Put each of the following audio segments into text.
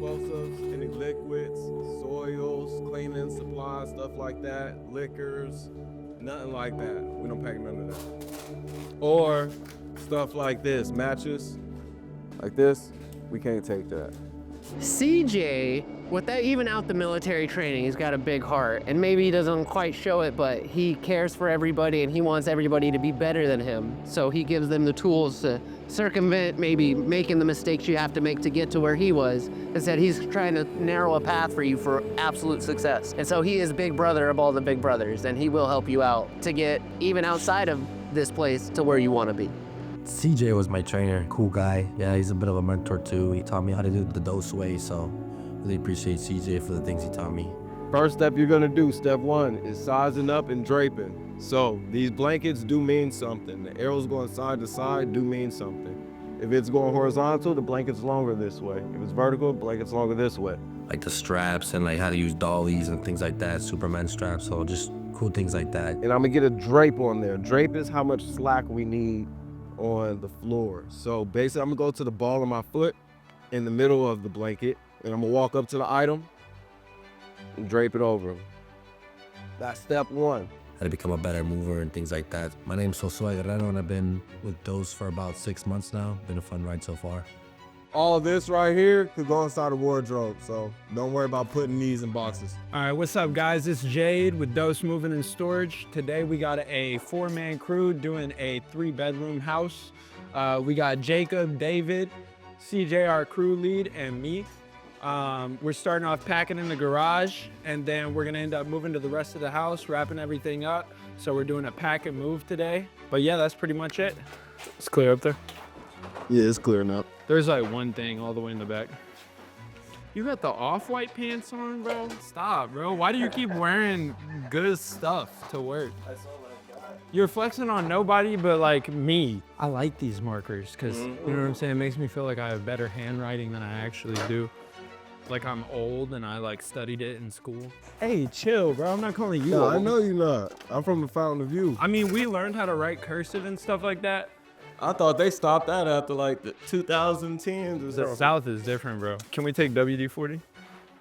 explosives, any liquids, soils, cleaning supplies, stuff like that, liquors, nothing like that. We don't pack none of that. Or stuff like this, matches, like this, we can't take that. CJ, with that, even out the military training, he's got a big heart, and maybe he doesn't quite show it, but he cares for everybody and he wants everybody to be better than him. So he gives them the tools to circumvent maybe making the mistakes you have to make to get to where he was. Instead, he's trying to narrow a path for you for absolute success. And so he is big brother of all the big brothers, and he will help you out to get even outside of this place to where you want to be. CJ was my trainer, cool guy. Yeah, he's a bit of a mentor too. He taught me how to do the dose way, so really appreciate CJ for the things he taught me. First step you're gonna do, step one, is sizing up and draping. So these blankets do mean something. The arrows going side to side do mean something. If it's going horizontal, the blanket's longer this way. If it's vertical, the blanket's longer this way. Like the straps and like how to use dollies and things like that, Superman straps, so just cool things like that. And I'm gonna get a drape on there. Drape is how much slack we need on the floor. So basically, I'm gonna go to the ball of my foot in the middle of the blanket, and I'm gonna walk up to the item and drape it over them. That's step one. How to become a better mover and things like that. My name's Josue Guerrero, and I've been with Dose for about 6 months now. Been a fun ride so far. All of this right here could go inside a wardrobe, so don't worry about putting these in boxes. All right, what's up guys? It's Jade with Dose Moving and Storage. Today we got a 4-man crew doing a 3-bedroom house. We got Jacob, David, CJ, our crew lead, and me. We're starting off packing in the garage, and then we're gonna end up moving to the rest of the house, wrapping everything up. So we're doing a pack and move today. But yeah, that's pretty much it. It's clear up there. Yeah, it's clearing up. There's like one thing all the way in the back. You got the off-white pants on, bro? Stop, bro. Why do you keep wearing good stuff to work? You're flexing on nobody but like me. I like these markers because, you know what I'm saying? It makes me feel like I have better handwriting than I actually do. Like I'm old and I like studied it in school. Hey, chill, bro. I'm not calling you No, old. I know you're not. I'm from the Fountain of Youth. I mean, we learned how to write cursive and stuff like that. I thought they stopped that after like the 2010s or The something. South is different, bro. Can we take WD-40?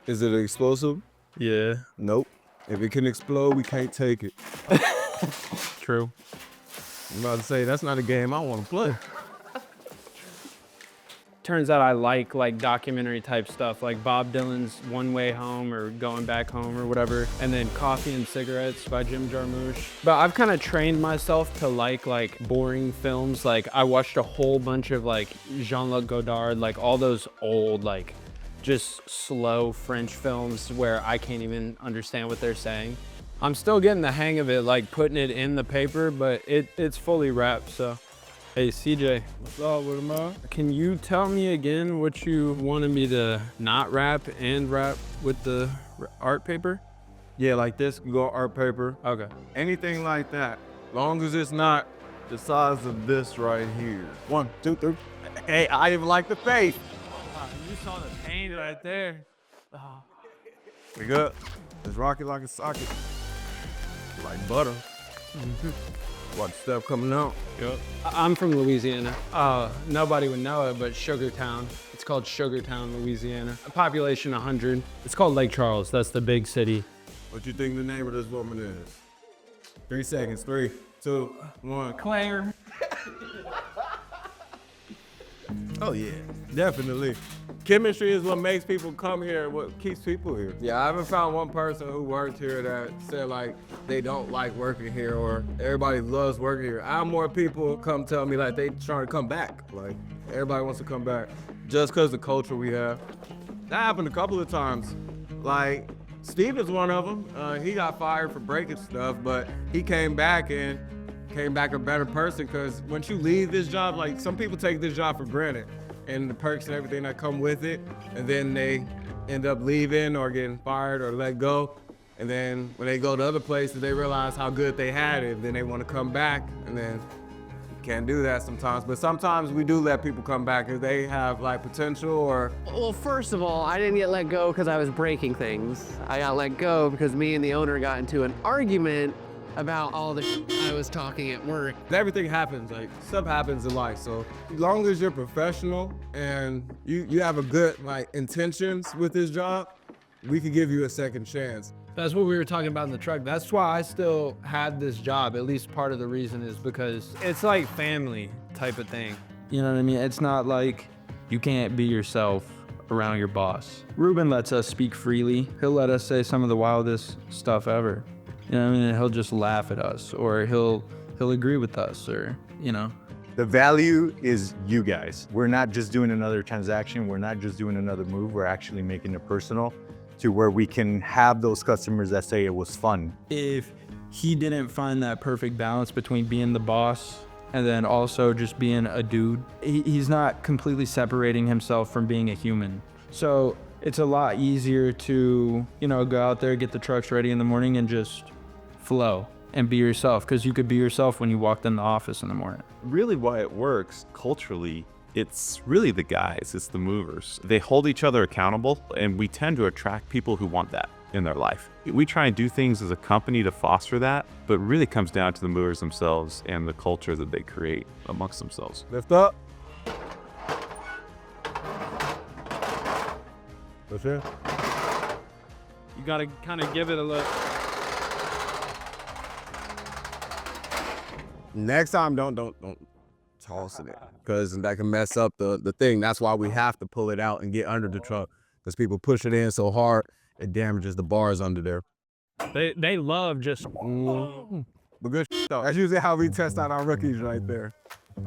Is it explosive? Yeah, Nope. If it can explode, we can't take it. true. I'm about to say, that's not a game I want to play. Turns out I like documentary type stuff, like Bob Dylan's One Way Home or Going Back Home or whatever, and then Coffee and Cigarettes by Jim Jarmusch. But I've kind of trained myself to like boring films. Like I watched a whole bunch of like Jean-Luc Godard, like all those old like just slow French films where I can't even understand what they're saying. I'm still getting the hang of it, like putting it in the paper, but it's fully wrapped, so. Hey, CJ. What's up with him, man? Can you tell me again what you wanted me to not wrap and wrap with the art paper? Yeah, like this can go art paper. Okay. Anything like that. Long as it's not the size of this right here. 1, 2, 3. Hey, I even like the face. You saw the paint right there. Oh. We good. Let's rock it like a socket. Like butter. Watch stuff coming out. Yep. I'm from Louisiana. Nobody would know it, but Sugartown. It's called Sugartown, Louisiana. A population 100. It's called Lake Charles. That's the big city. What you think the name of this woman is? 3 seconds. 3, 2, 1. Claire. Oh yeah, definitely. Chemistry is what makes people come here, what keeps people here. Yeah, I haven't found one person who worked here that said like they don't like working here or everybody loves working here. I have more people come tell me like they trying to come back. Like everybody wants to come back just because the culture we have. That happened a couple of times. Like Steve is one of them. He got fired for breaking stuff, but he came back a better person because once you leave this job, like some people take this job for granted and the perks and everything that come with it, and then they end up leaving or getting fired or let go. And then when they go to other places, they realize how good they had it, then they want to come back, and then you can't do that sometimes. But sometimes we do let people come back if they have like potential or... Well, first of all, I didn't get let go because I was breaking things. I got let go because me and the owner got into an argument about all the I was talking at work. Everything happens, like stuff happens in life. So as long as you're professional and you have a good like intentions with this job, we could give you a second chance. That's what we were talking about in the truck. That's why I still had this job. At least part of the reason is because it's like family type of thing. You know what I mean? It's not like you can't be yourself around your boss. Ruben lets us speak freely. He'll let us say some of the wildest stuff ever. You know what I mean? He'll just laugh at us, or he'll agree with us, or, you know. The value is you guys. We're not just doing another transaction. We're not just doing another move. We're actually making it personal to where we can have those customers that say it was fun. If he didn't find that perfect balance between being the boss and then also just being a dude, he's not completely separating himself from being a human. So it's a lot easier to, you know, go out there, get the trucks ready in the morning and just flow and be yourself, because you could be yourself when you walked in the office in the morning. Really why it works culturally, it's really the guys, it's the movers. They hold each other accountable, and we tend to attract people who want that in their life. We try and do things as a company to foster that, but it really comes down to the movers themselves and the culture that they create amongst themselves. Lift up. That's it. You gotta kind of give it a look. Next time, don't toss it, because that can mess up the thing. That's why we have to pull it out and get under the truck, because people push it in so hard it damages the bars under there. They love just. But good though. That's usually how we test out our rookies right there.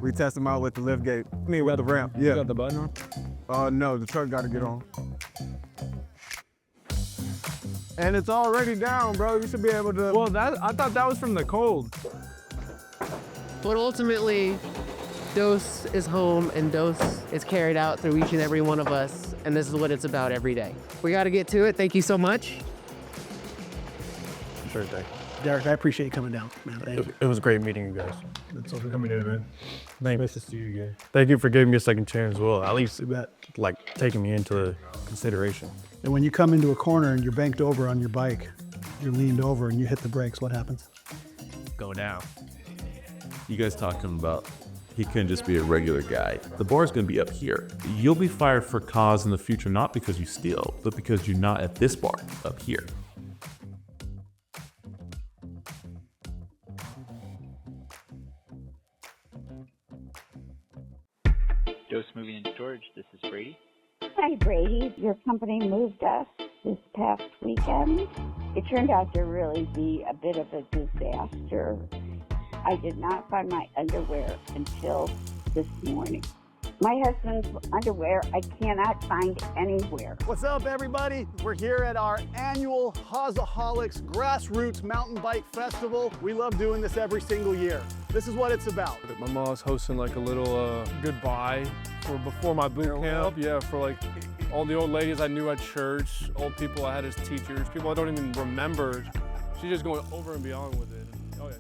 We test them out with the lift gate. I mean, with the ramp. Yeah. You got the button on? No, the truck got to get on. And it's already down, bro. You should be able to. Well, I thought that was from the cold. But ultimately, dose is home and dose is carried out through each and every one of us. And this is what it's about every day. We got to get to it. Thank you so much. Sure thing. Derek, I appreciate you coming down, man. Thank you. It was great meeting you guys. That's all for coming in, man. Nice to see you again. Thank you for giving me a second chance as well. At least, You bet. like, taking me into consideration. And when you come into a corner and you're banked over on your bike, you're leaned over and you hit the brakes, what happens? Go down. You guys talking about he couldn't just be a regular guy. The bar's gonna be up here. You'll be fired for cause in the future, not because you steal, but because you're not at this bar up here. Dose Moving and Storage, this is Brady. Hi, Brady. Your company moved us this past weekend. It turned out to really be a bit of a disaster. I did not find my underwear until this morning. My husband's underwear I cannot find anywhere. What's up, everybody? We're here at our annual Hausaholics Grassroots Mountain Bike Festival. We love doing this every single year. This is what it's about. My mom's hosting like a little goodbye for before my boot camp. Yeah, for like all the old ladies I knew at church, old people I had as teachers, people I don't even remember. She's just going over and beyond with it. Oh yeah.